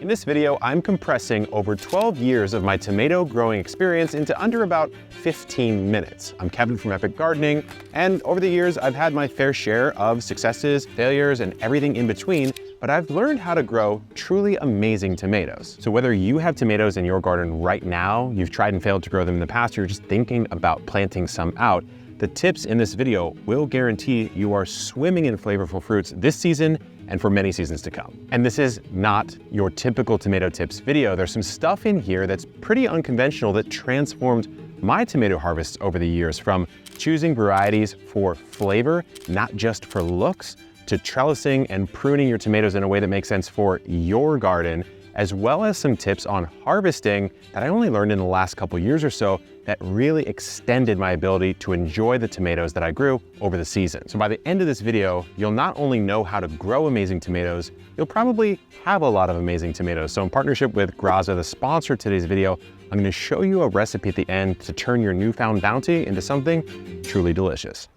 In this video, I'm compressing over 12 years of my tomato growing experience into under about 15 minutes. I'm Kevin from Epic Gardening, and over the years, I've had my fair share of successes, failures, and everything in between, but I've learned how to grow truly amazing tomatoes. So whether you have tomatoes in your garden right now, you've tried and failed to grow them in the past, or you're just thinking about planting some out, the tips in this video will guarantee you are swimming in flavorful fruits this season and for many seasons to come. And this is not your typical tomato tips video. There's some stuff in here that's pretty unconventional that transformed my tomato harvests over the years, from choosing varieties for flavor, not just for looks, to trellising and pruning your tomatoes in a way that makes sense for your garden, as well as some tips on harvesting that I only learned in the last couple years or so that really extended my ability to enjoy the tomatoes that I grew over the season. So by the end of this video, you'll not only know how to grow amazing tomatoes, you'll probably have a lot of amazing tomatoes. So in partnership with Grazza, the sponsor of today's video, I'm gonna show you a recipe at the end to turn your newfound bounty into something truly delicious.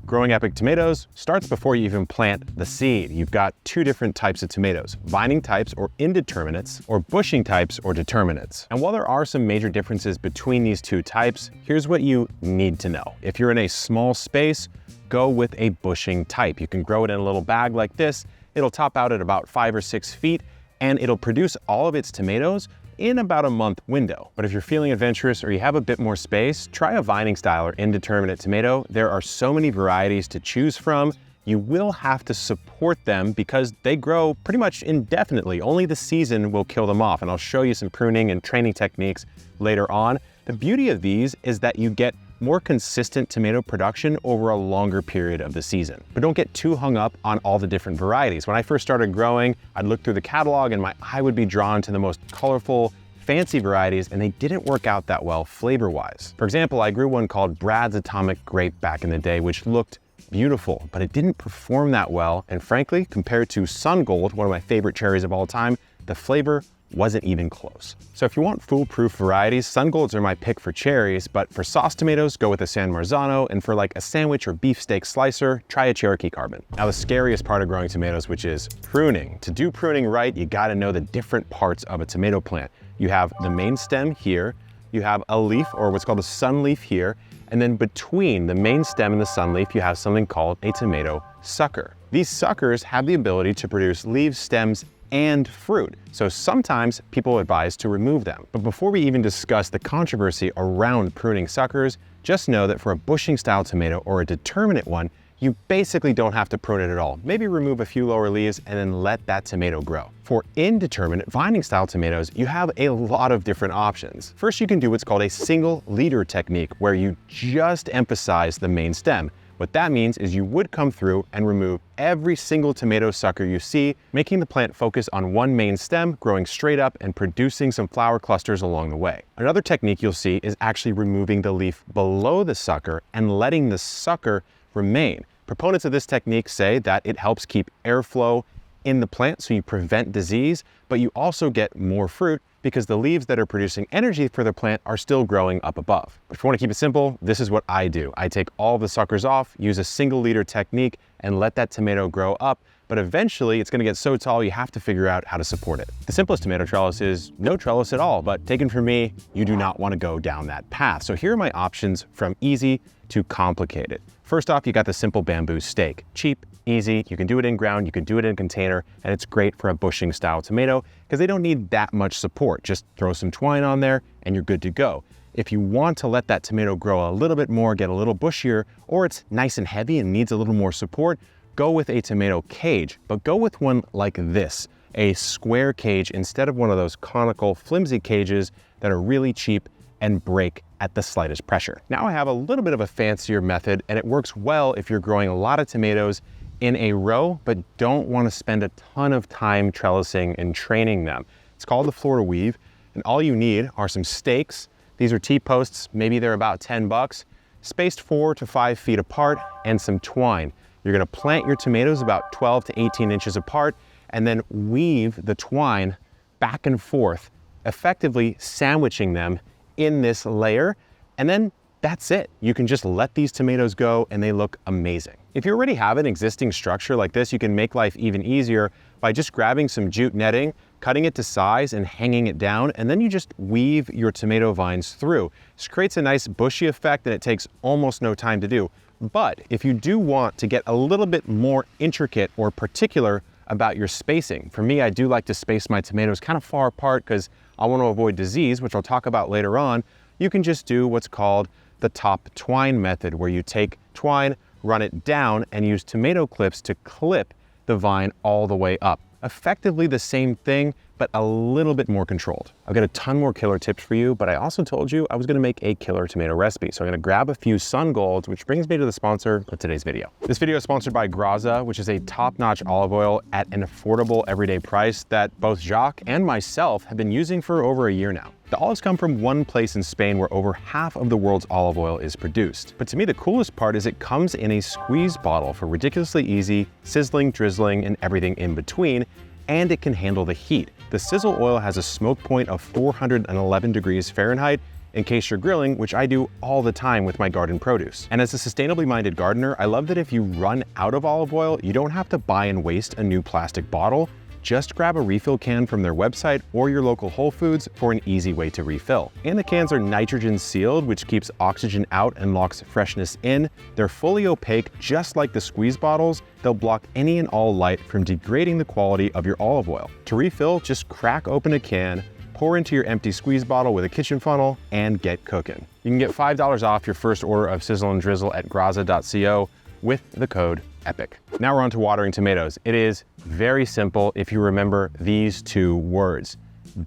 Growing epic tomatoes starts before you even plant the seed. You've got two different types of tomatoes: vining types or indeterminates, or bushing types or determinates. And while there are some major differences between these two types, here's what you need to know. If you're in a small space, go with a bushing type. You can grow it in a little bag like this. It'll top out at about 5 or 6 feet, and it'll produce all of its tomatoes in about a month window. But if you're feeling adventurous or you have a bit more space, try a vining style or indeterminate tomato. There are so many varieties to choose from. You will have to support them because they grow pretty much indefinitely. Only the season will kill them off, and I'll show you some pruning and training techniques later on. The beauty of these is that you get more consistent tomato production over a longer period of the season. But don't get too hung up on all the different varieties. When I first started growing, I'd look through the catalog and my eye would be drawn to the most colorful, fancy varieties, and they didn't work out that well flavor-wise. For example, I grew one called Brad's Atomic Grape back in the day, which looked beautiful, but it didn't perform that well. And frankly, compared to Sun Gold, one of my favorite cherries of all time, the flavor wasn't even close. So if you want foolproof varieties, Sun Golds are my pick for cherries, but for sauce tomatoes, go with a San Marzano, and for like a sandwich or beefsteak slicer, try a Cherokee Carbon. Now the scariest part of growing tomatoes, which is pruning. To do pruning right, you gotta know the different parts of a tomato plant. You have the main stem here, you have a leaf, or what's called a sun leaf here, and then between the main stem and the sun leaf, you have something called a tomato sucker. These suckers have the ability to produce leaves, stems, and fruit. So sometimes people advise to remove them. But before we even discuss the controversy around pruning suckers, just know that for a bushing style tomato or a determinate one, you basically don't have to prune it at all. Maybe remove a few lower leaves and then let that tomato grow. For indeterminate vining style tomatoes, you have a lot of different options. First, you can do what's called a single leader technique, where you just emphasize the main stem. What that means is you would come through and remove every single tomato sucker you see, making the plant focus on one main stem, growing straight up and producing some flower clusters along the way. Another technique you'll see is actually removing the leaf below the sucker and letting the sucker remain. Proponents of this technique say that it helps keep airflow in the plant so you prevent disease, but you also get more fruit because the leaves that are producing energy for the plant are still growing up above. But if you want to keep it simple, this is what I do. I take all the suckers off, use a single leader technique, and let that tomato grow up. But eventually it's going to get so tall you have to figure out how to support it. The simplest tomato trellis is no trellis at all, but taken from me, you do not want to go down that path. So here are my options from easy to complicated. First off, you got the simple bamboo stake. Cheap, easy, you can do it in ground, you can do it in a container, and it's great for a bushing style tomato because they don't need that much support. Just throw some twine on there and you're good to go. If you want to let that tomato grow a little bit more, get a little bushier, or it's nice and heavy and needs a little more support, go with a tomato cage, but go with one like this, a square cage instead of one of those conical flimsy cages that are really cheap and break at the slightest pressure. Now I have a little bit of a fancier method, and it works well if you're growing a lot of tomatoes in a row, but don't want to spend a ton of time trellising and training them. It's called the Florida weave, and all you need are some stakes. These are T-posts, maybe they're about 10 bucks, spaced 4 to 5 feet apart, and some twine. You're gonna plant your tomatoes about 12 to 18 inches apart, and then weave the twine back and forth, effectively sandwiching them in this layer, and then that's it. You can just let these tomatoes go and they look amazing. If you already have an existing structure like this, you can make life even easier by just grabbing some jute netting, cutting it to size and hanging it down, and then you just weave your tomato vines through. This creates a nice bushy effect and it takes almost no time to do. But if you do want to get a little bit more intricate or particular about your spacing, for me, I do like to space my tomatoes kind of far apart because I want to avoid disease, which I'll talk about later on. You can just do what's called the top twine method, where you take twine, run it down, and use tomato clips to clip the vine all the way up. Effectively the same thing, but a little bit more controlled. I've got a ton more killer tips for you, but I also told you I was gonna make a killer tomato recipe. So I'm gonna grab a few sun golds, which brings me to the sponsor of today's video. This video is sponsored by Grazza, which is a top-notch olive oil at an affordable everyday price that both Jacques and myself have been using for over a year now. The olives come from one place in Spain where over half of the world's olive oil is produced. But to me, the coolest part is it comes in a squeeze bottle for ridiculously easy sizzling, drizzling, and everything in between, and it can handle the heat. The sizzle oil has a smoke point of 411 degrees Fahrenheit in case you're grilling, which I do all the time with my garden produce. And as a sustainably minded gardener, I love that if you run out of olive oil, you don't have to buy and waste a new plastic bottle. Just grab a refill can from their website or your local Whole Foods for an easy way to refill. And the cans are nitrogen sealed, which keeps oxygen out and locks freshness in. They're fully opaque, just like the squeeze bottles. They'll block any and all light from degrading the quality of your olive oil. To refill, just crack open a can, pour into your empty squeeze bottle with a kitchen funnel, and get cooking. You can get $5 off your first order of Sizzle and Drizzle at grazza.co with the code EPIC. Now we're on to watering tomatoes. It is very simple if you remember these two words: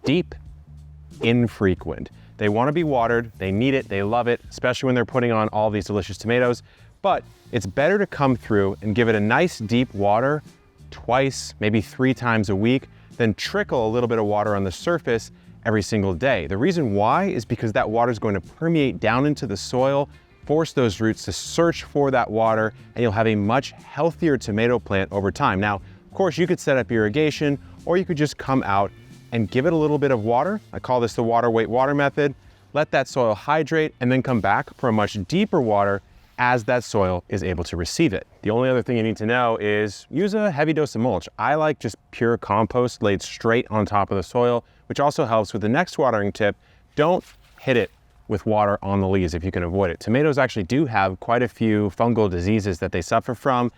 deep, infrequent. They want to be watered, they need it, they love it, especially when they're putting on all these delicious tomatoes, but it's better to come through and give it a nice deep water twice, maybe 3 times a week, than trickle a little bit of water on the surface every single day. The reason why is because that water is going to permeate down into the soil, force those roots to search for that water, and you'll have a much healthier tomato plant over time. Now, of course, you could set up irrigation, or you could just come out and give it a little bit of water. I call this the water weight water method. Let that soil hydrate and then come back for a much deeper water as that soil is able to receive it. The only other thing you need to know is use a heavy dose of mulch. I like just pure compost laid straight on top of the soil, which also helps with the next watering tip. Don't hit it with water on the leaves if you can avoid it. Tomatoes actually do have quite a few fungal diseases that they suffer from,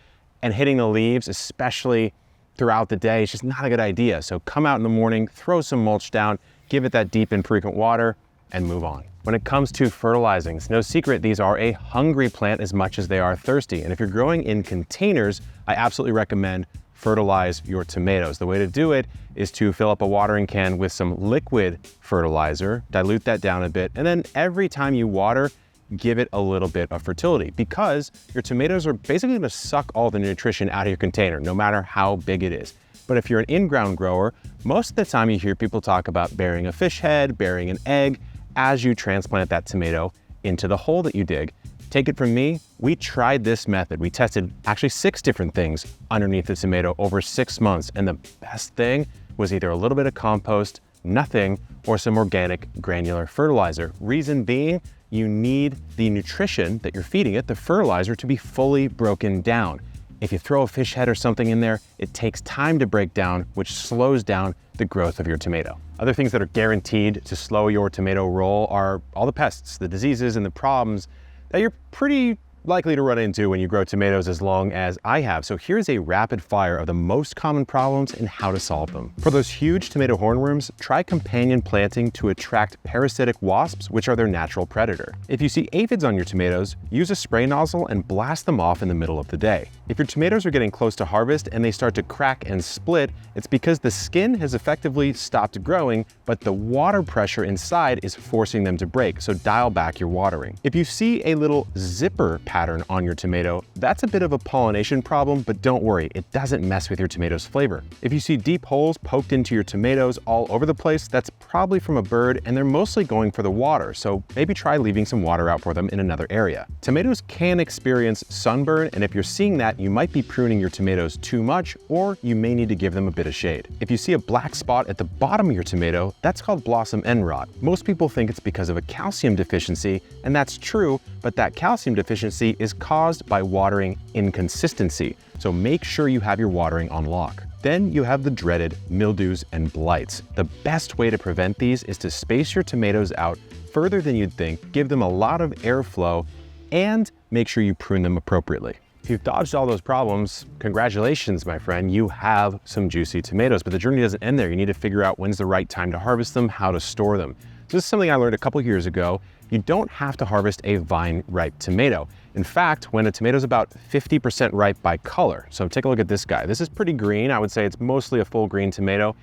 and hitting the leaves, especially throughout the day, is just not a good idea. So come out in the morning, throw some mulch down, give it that deep and frequent water, and move on. When it comes to fertilizing, it's no secret these are a hungry plant as much as they are thirsty. And if you're growing in containers, I absolutely recommend fertilize your tomatoes. The way to do it is to fill up a watering can with some liquid fertilizer, dilute that down a bit, and then every time you water, give it a little bit of fertility, because your tomatoes are basically gonna suck all the nutrition out of your container, no matter how big it is. But if you're an in-ground grower, most of the time you hear people talk about burying a fish head, burying an egg, as you transplant that tomato into the hole that you dig. Take it from me, we tried this method. We tested actually 6 different things underneath the tomato over 6 months, and the best thing was either a little bit of compost, nothing, or some organic granular fertilizer. Reason being, you need the nutrition that you're feeding it, the fertilizer, to be fully broken down. If you throw a fish head or something in there, it takes time to break down, which slows down the growth of your tomato. Other things that are guaranteed to slow your tomato roll are all the pests, the diseases, and the problems that you're pretty likely to run into when you grow tomatoes, as long as I have. So here's a rapid fire of the most common problems and how to solve them. For those huge tomato hornworms, try companion planting to attract parasitic wasps, which are their natural predator. If you see aphids on your tomatoes, use a spray nozzle and blast them off in the middle of the day. If your tomatoes are getting close to harvest and they start to crack and split, it's because the skin has effectively stopped growing, but the water pressure inside is forcing them to break, so dial back your watering. If you see a little zipper pattern on your tomato, that's a bit of a pollination problem, but don't worry, it doesn't mess with your tomato's flavor. If you see deep holes poked into your tomatoes all over the place, that's probably from a bird, and they're mostly going for the water, so maybe try leaving some water out for them in another area. Tomatoes can experience sunburn, and if you're seeing that, you might be pruning your tomatoes too much, or you may need to give them a bit of shade. If you see a black spot at the bottom of your tomato, that's called blossom end rot. Most people think it's because of a calcium deficiency, and that's true, but that calcium deficiency is caused by watering inconsistency. So make sure you have your watering on lock. Then you have the dreaded mildews and blights. The best way to prevent these is to space your tomatoes out further than you'd think, give them a lot of airflow, and make sure you prune them appropriately. If you've dodged all those problems, congratulations, my friend, you have some juicy tomatoes, but the journey doesn't end there. You need to figure out when's the right time to harvest them, how to store them. So this is something I learned a couple years ago. You don't have to harvest a vine-ripe tomato. In fact, when a tomato is about 50% ripe by color, so take a look at this guy. This is pretty green. I would say it's mostly a full green tomato.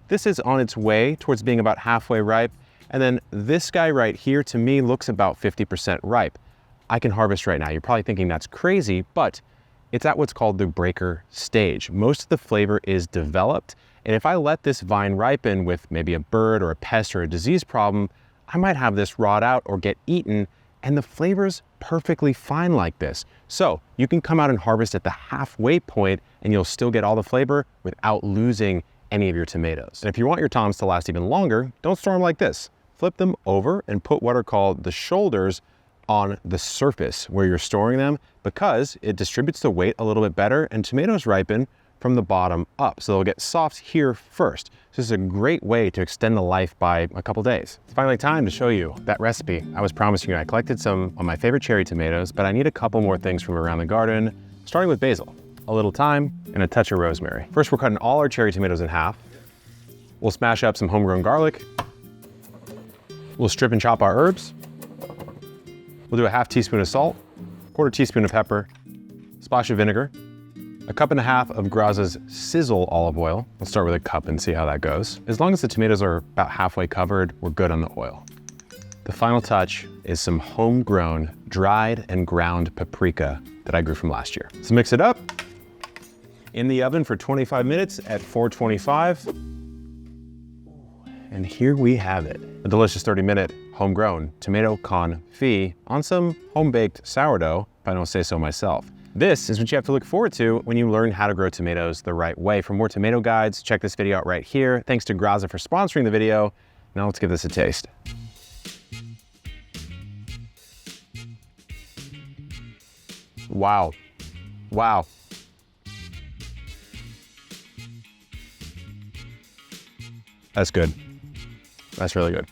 This is on its way towards being about halfway ripe. And then this guy right here, to me, looks about 50% ripe. I can harvest right now. You're probably thinking that's crazy, but it's at what's called the breaker stage. Most of the flavor is developed, and if I let this vine ripen with maybe a bird or a pest or a disease problem, I might have this rot out or get eaten, and the flavor's perfectly fine like this. So you can come out and harvest at the halfway point, and you'll still get all the flavor without losing any of your tomatoes. And if you want your toms to last even longer, don't store them like this. Flip them over and put what are called the shoulders on the surface where you're storing them, because it distributes the weight a little bit better, and tomatoes ripen from the bottom up. So they'll get soft here first. So this is a great way to extend the life by a couple days. It's finally time to show you that recipe I was promising you. I collected some of my favorite cherry tomatoes, but I need a couple more things from around the garden, starting with basil, a little thyme, and a touch of rosemary. First, we're cutting all our cherry tomatoes in half. We'll smash up some homegrown garlic. We'll strip and chop our herbs. We'll do a half teaspoon of salt, quarter teaspoon of pepper, splash of vinegar, a cup and a half of Grazza's Sizzle olive oil. We'll start with a cup and see how that goes. As long as the tomatoes are about halfway covered, we're good on the oil. The final touch is some homegrown, dried and ground paprika that I grew from last year. So mix it up in the oven for 25 minutes at 425. And here we have it, a delicious 30-minute homegrown tomato confit on some home-baked sourdough, if I don't say so myself. This is what you have to look forward to when you learn how to grow tomatoes the right way. For more tomato guides, check this video out right here. Thanks to Grazza for sponsoring the video. Now let's give this a taste. Wow. Wow. That's good. That's really good.